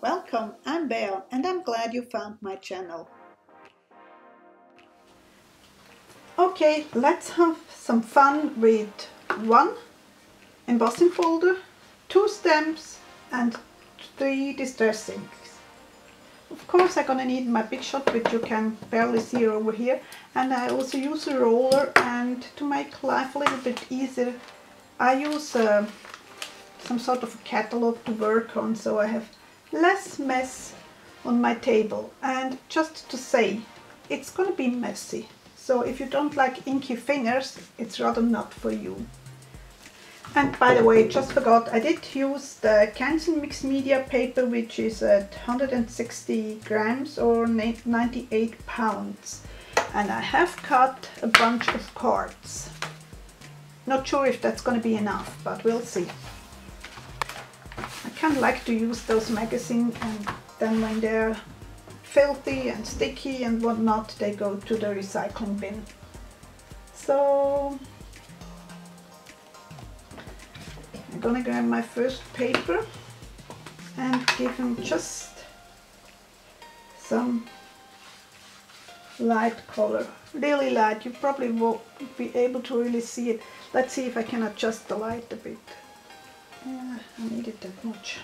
Welcome, I'm Bea and I'm glad you found my channel. Okay, let's have some fun with one embossing folder, 2 stamps and 3 distress inks. Of course I'm gonna need my big shot, which you can barely see over here, and I also use a roller, and to make life a little bit easier I use some sort of a catalog to work on, so I have less mess on my table. And just to say, it's gonna be messy, so if you don't like inky fingers, it's rather not for you. And by the way, just forgot, I did use the Canson mixed media paper, which is at 160 grams or 98 pounds, and I have cut a bunch of cards. Not sure if that's gonna be enough, but we'll see. I kind of like to use those magazines, and then when they're filthy and sticky and whatnot, they go to the recycling bin. So I'm gonna grab my first paper and give them just some light color, really light. You probably won't be able to really see it. Let's see if I can adjust the light a bit. Yeah, I need it that much.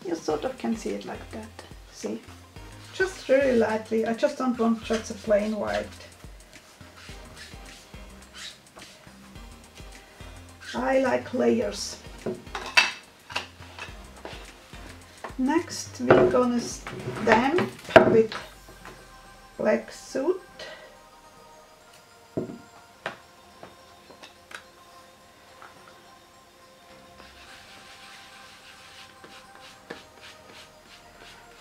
You sort of can see it like that. See? Just really lightly. I just don't want just a plain white. I like layers. Next we're gonna stamp with black soot.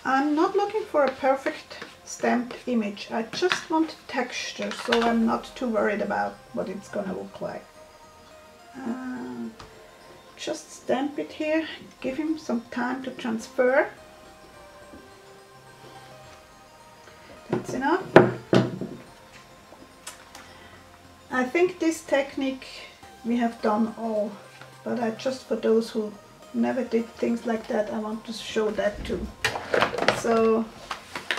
I'm not looking for a perfect stamped image, I just want texture, so I'm not too worried about what it's gonna look like. Just stamp it here, give him some time to transfer. That's enough. I think this technique we have done all, but just for those who never did things like that, I want to show that too. So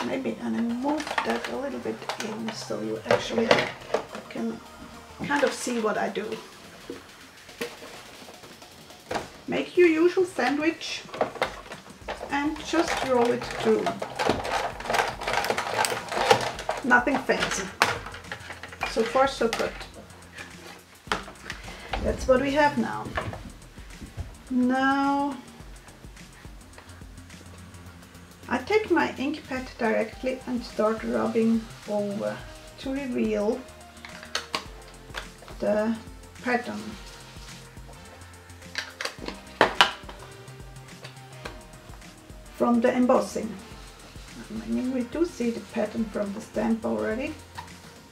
maybe I move that a little bit in so you actually can kind of see what I do. Make your usual sandwich and just roll it through. Nothing fancy. So far so good. That's what we have now. Now I take my ink pad directly and start rubbing over to reveal the pattern. From the embossing. I mean, we do see the pattern from the stamp already,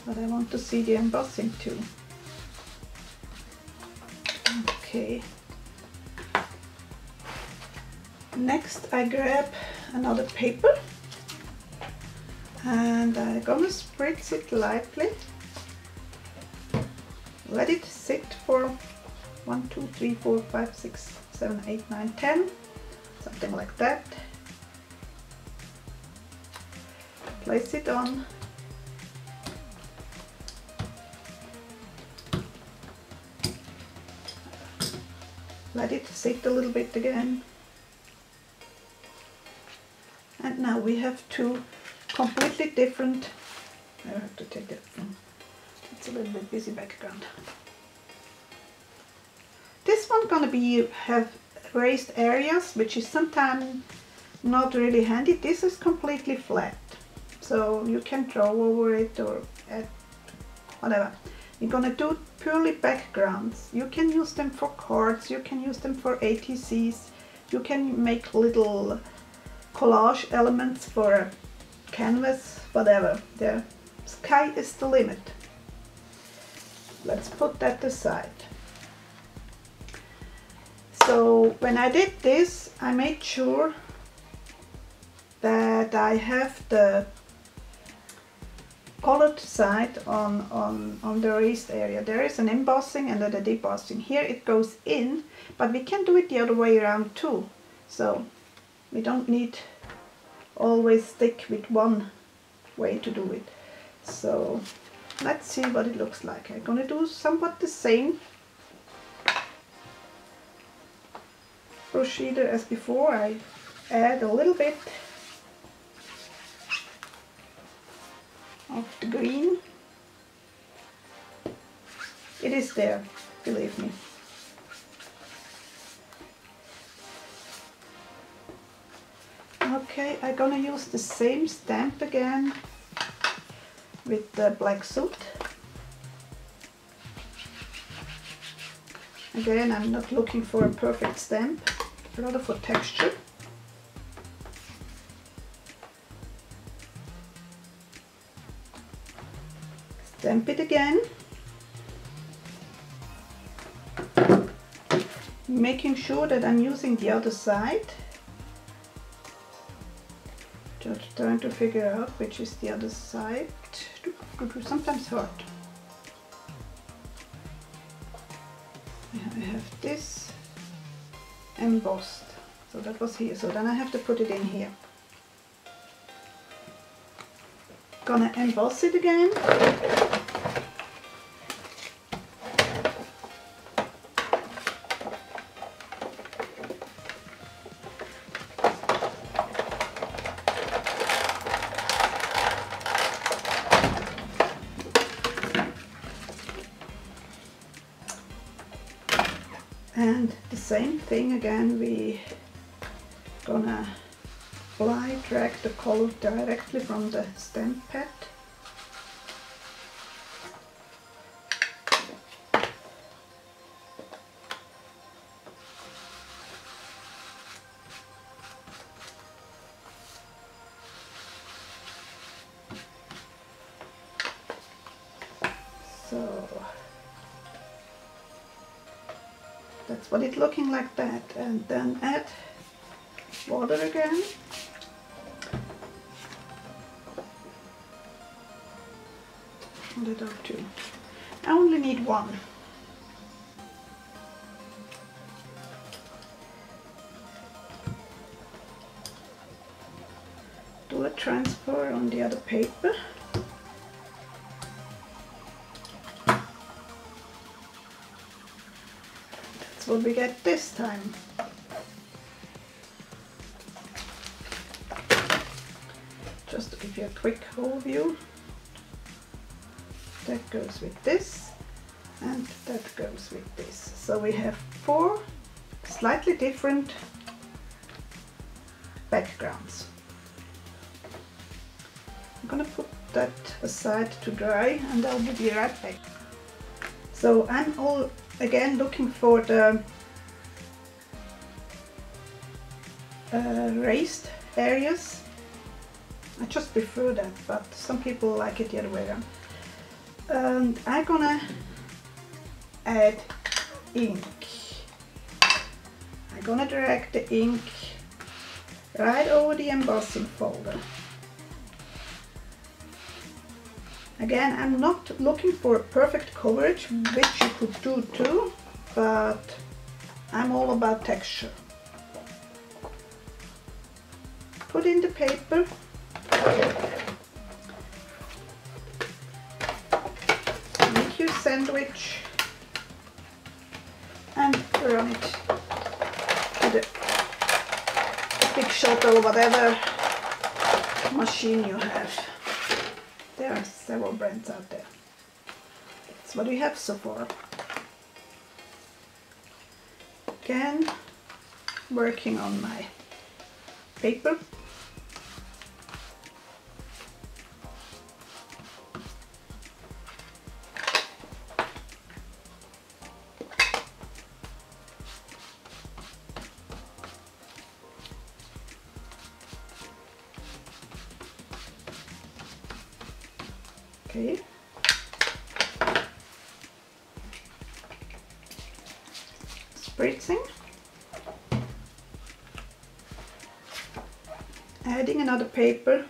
but I want to see the embossing too. Okay. Next I grab another paper and I'm gonna spritz it lightly. Let it sit for 1, 2, 3, 4, 5, 6, 7, 8, 9, 10, something like that. Place it on. Let it sit a little bit again. And now we have 2 completely different, I have to take that from, it's a little bit busy background. This one gonna have raised areas, which is sometimes not really handy. This is completely flat, so you can draw over it or add whatever. You're gonna do purely backgrounds. You can use them for cards, you can use them for ATCs, you can make little collage elements for a canvas, whatever. The sky is the limit. Let's put that aside. So when I did this, I made sure that I have the colored side on the raised area. There is an embossing and then a debossing. Here it goes in, but we can do it the other way around too. So we don't need always stick with one way to do it. So let's see what it looks like. I'm gonna do somewhat the same procedure as before. I add a little bit of the green. It is there, believe me. Okay, I'm gonna use the same stamp again with the black soot. Again, I'm not looking for a perfect stamp, rather for texture. Stamp it again, making sure that I'm using the other side. Just trying to figure out which is the other side. Sometimes hard. I have this embossed, so that was here. So then I have to put it in here. Gonna emboss it again. And the same thing again, we gonna drag the color directly from the stamp pad. So that's what it's looking like that, and then add water again. Little two. I only need one. Do a transfer on the other paper. That's what we get this time. Just to give you a quick overview. That goes with this, and that goes with this. So we have 4 slightly different backgrounds. I'm gonna put that aside to dry, and I'll be right back. So I'm all again looking for the raised areas. I just prefer that, but some people like it the other way around. And I'm gonna add ink. I'm gonna drag the ink right over the embossing folder. Again, I'm not looking for a perfect coverage, which you could do too, but I'm all about texture. Put in the paper. Sandwich and run it to the Big Shot or whatever machine you have. There are several brands out there. That's what we have so far. Again, working on my paper. Okay. Spritzing. Adding another paper.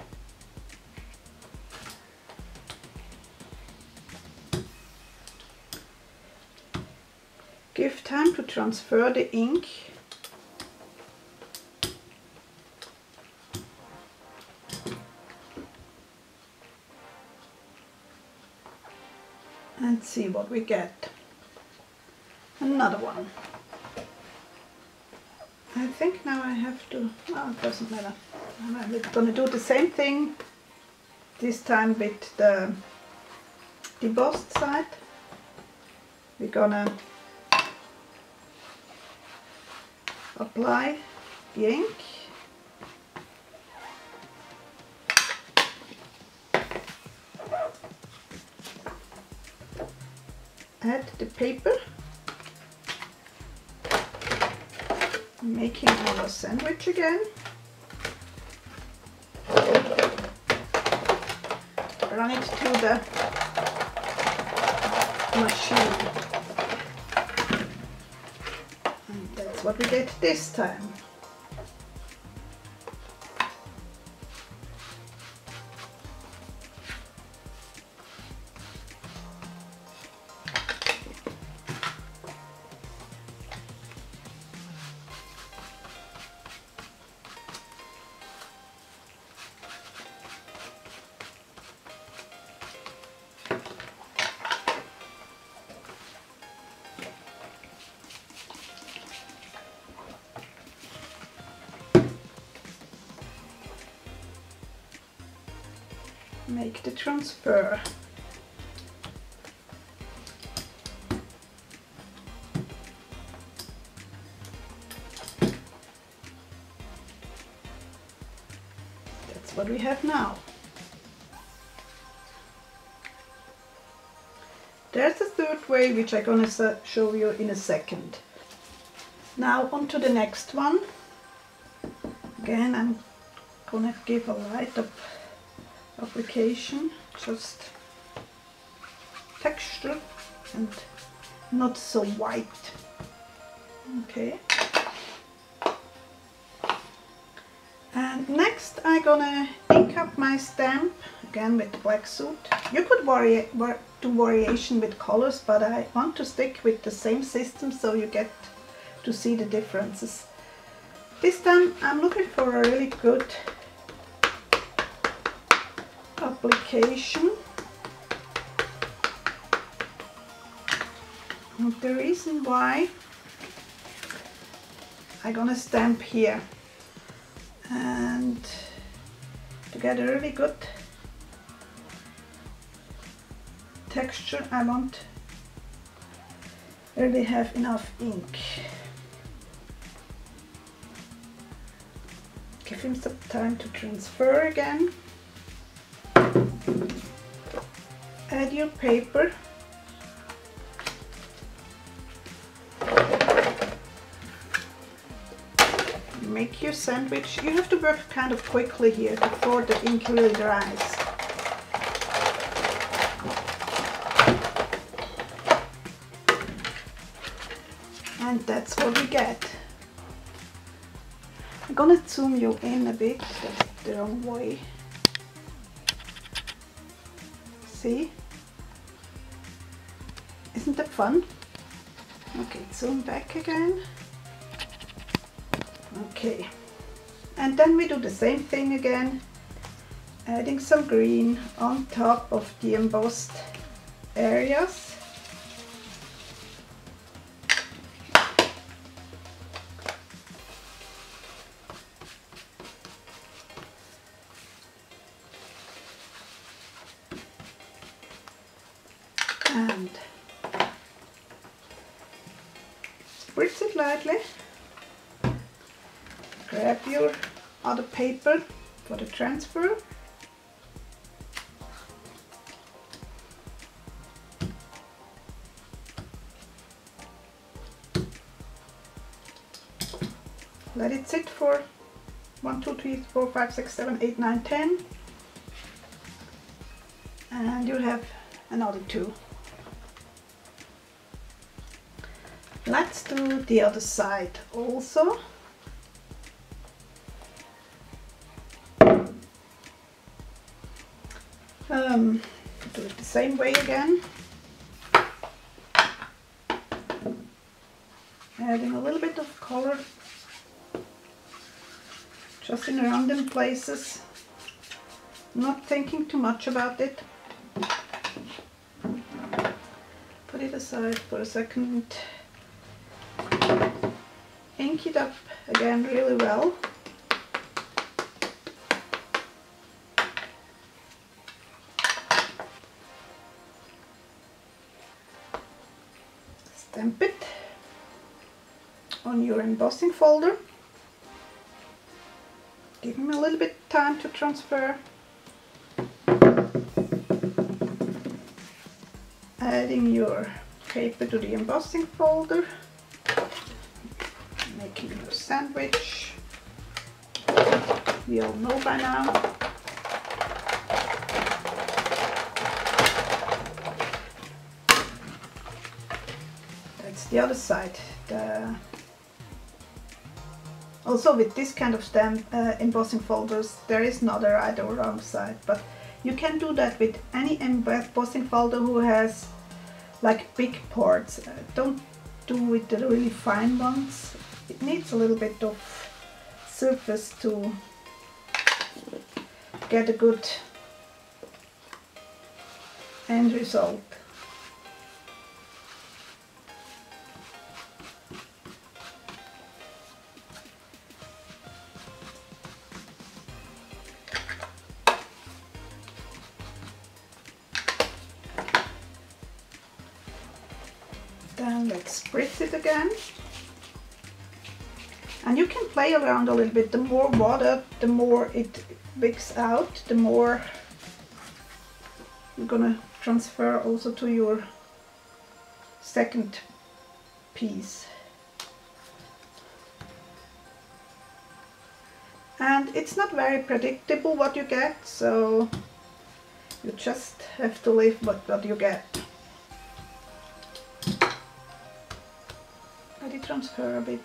to transfer the ink. And see what we get. Another one. I think now I have to, oh, it doesn't matter. I'm going to do the same thing, this time with the embossed side. We're going to apply the ink. Add the paper. Making our sandwich again. Run it to the machine. And that's what we get this time. Make the transfer. That's what we have now. There's a third way which I'm going to show you in a second. Now on to the next one. Again, I'm going to give a light up application, just texture and not so white. Okay. And next I'm gonna ink up my stamp again with the black suit. You could do variation with colors, but I want to stick with the same system so you get to see the differences. This time I'm looking for a really good application. And the reason why I'm gonna stamp here, and to get a really good texture I want really have enough ink. Give him some time to transfer again. Add your paper. Make your sandwich. You have to work kind of quickly here before the ink really dries. And that's what we get. I'm gonna zoom you in a bit, that's the wrong way. See? Isn't that fun? Okay, zoom back again. Okay, and then we do the same thing again, adding some green on top of the embossed areas. And spritz it lightly. Grab your other paper for the transfer. Let it sit for 1, 2, 3, 4, 5, 6, 7, 8, 9, 10. And you have another 2. Let's do the other side also. Do it the same way again. adding a little bit of color just in random places, not thinking too much about it. Put it aside for a second. Ink it up again really well. Stamp it on your embossing folder. Give him a little bit time to transfer. Adding your paper to the embossing folder. Making your sandwich. We all know by now. That's the other side. Also with this kind of embossing folders, there is not a right or wrong side, but you can do that with any embossing folder who has like big parts. Don't do with the really fine ones. It needs a little bit of surface to get a good end result. Then let's spritz it again. And you can play around a little bit. The more water, the more it wicks out, the more you're gonna transfer also to your second piece. And it's not very predictable what you get, so you just have to live with what you get. Let it transfer a bit.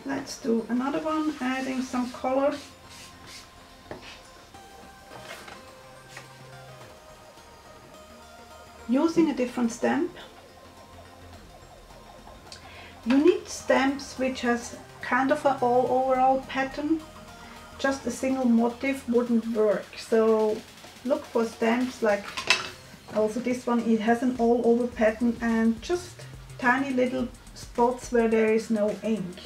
Let's do another one, adding some color. Using a different stamp. You need stamps which has kind of an overall pattern. Just a single motif wouldn't work. So look for stamps like also this one. It has an all over pattern and just tiny little spots where there is no ink.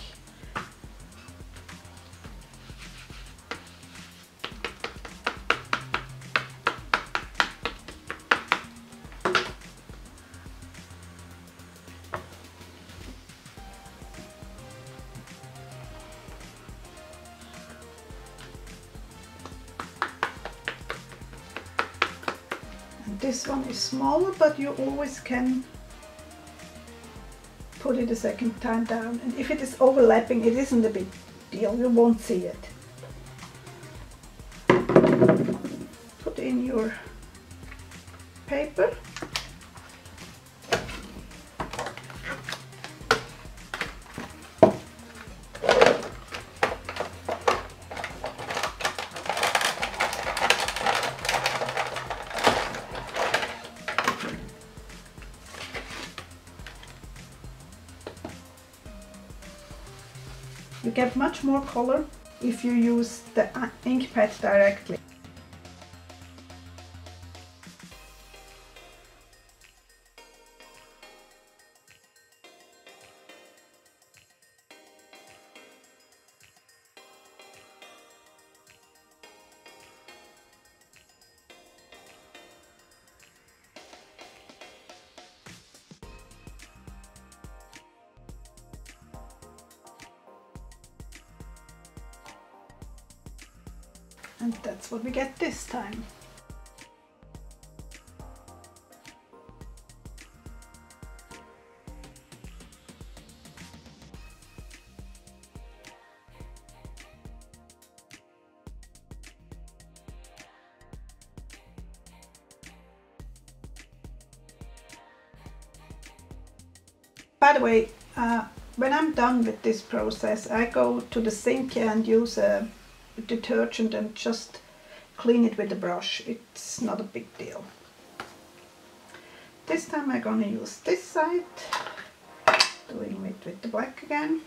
This one is smaller, but you always can put it a second time down. And if it is overlapping, it isn't a big deal, you won't see it. Put in your paper. You get much more color if you use the ink pad directly. And that's what we get this time. By the way, when I'm done with this process, I go to the sink and use a detergent and just clean it with a brush. It's not a big deal. This time I'm gonna use this side, doing it with the black again.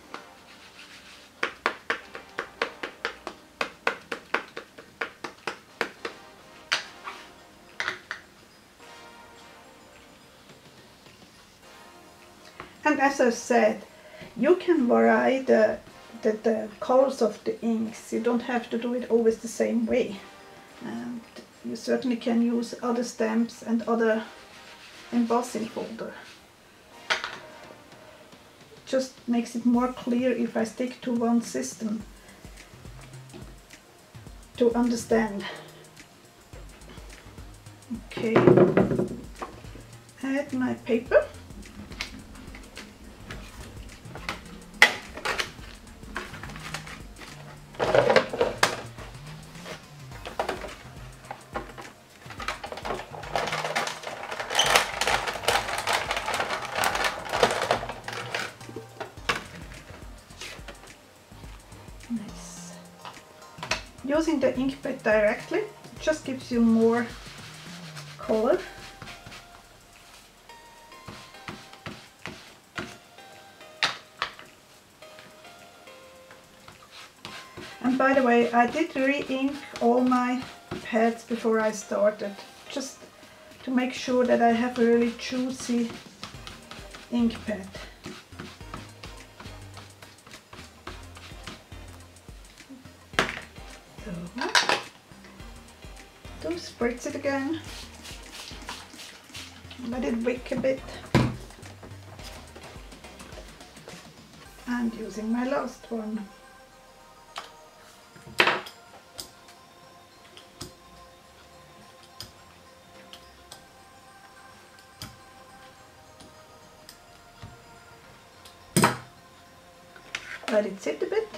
And as I said, you can vary the colors of the inks. You don't have to do it always the same way. And you certainly can use other stamps and other embossing folder. Just makes it more clear if I stick to one system to understand. Okay, add my paper. Using the ink pad directly just gives you more color. And by the way, I did re-ink all my pads before I started, just to make sure that I have a really juicy ink pad. So, spritz it again, let it wick a bit, and using my last one. Let it sit a bit.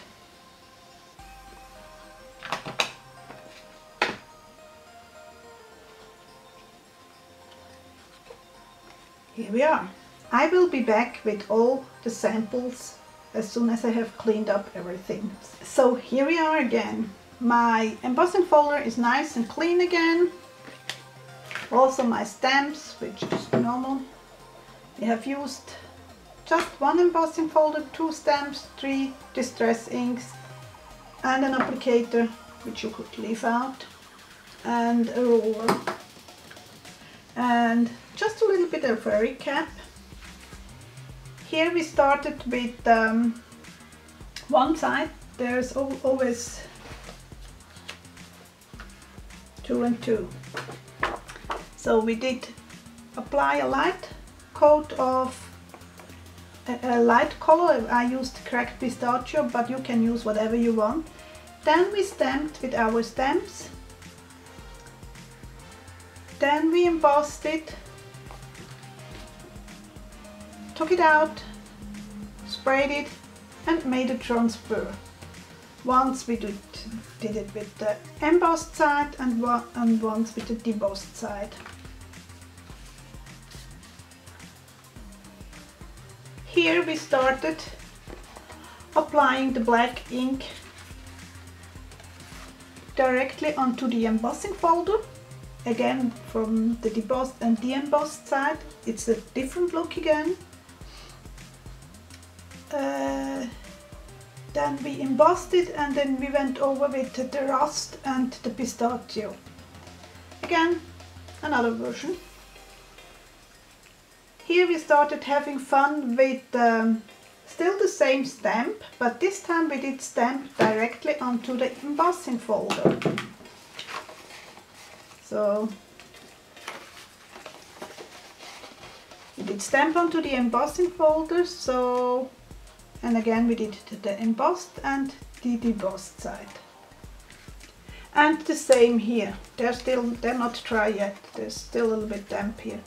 Here we are. I will be back with all the samples as soon as I have cleaned up everything. So here we are again. My embossing folder is nice and clean again. Also my stamps, which is normal. I have used just one embossing folder, 2 stamps, 3 distress inks, and an applicator, which you could leave out, and a roller. And just a little bit of a recap. Here we started with one side. There's always 2 and 2. So we did apply a light coat of a light color. I used cracked pistachio, but you can use whatever you want. Then we stamped with our stamps. Then we embossed it, took it out, sprayed it, and made a transfer. Once we did it with the embossed side and once with the debossed side. Here we started applying the black ink directly onto the embossing folder. Again, from the debossed and the embossed side, it's a different look again. Then we embossed it, and then we went over with the rust and the pistachio. Again, another version. Here we started having fun with still the same stamp, but this time we did stamp directly onto the embossing folder. So we did stamp onto the embossing folder, and again we did the embossed and the debossed side. And the same here. They're not dry yet. There's still a little bit damp here.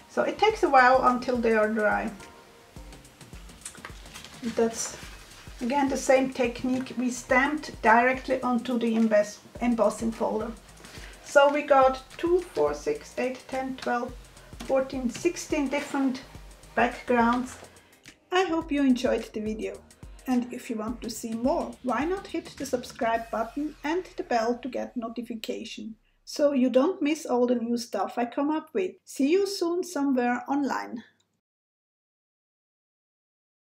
So it takes a while until they are dry. That's again the same technique. We stamped directly onto the embossing folder. So we got 2, 4, 6, 8, 10, 12, 14, 16 different backgrounds. I hope you enjoyed the video. And if you want to see more, why not hit the subscribe button and the bell to get notification, so you don't miss all the new stuff I come up with. See you soon somewhere online.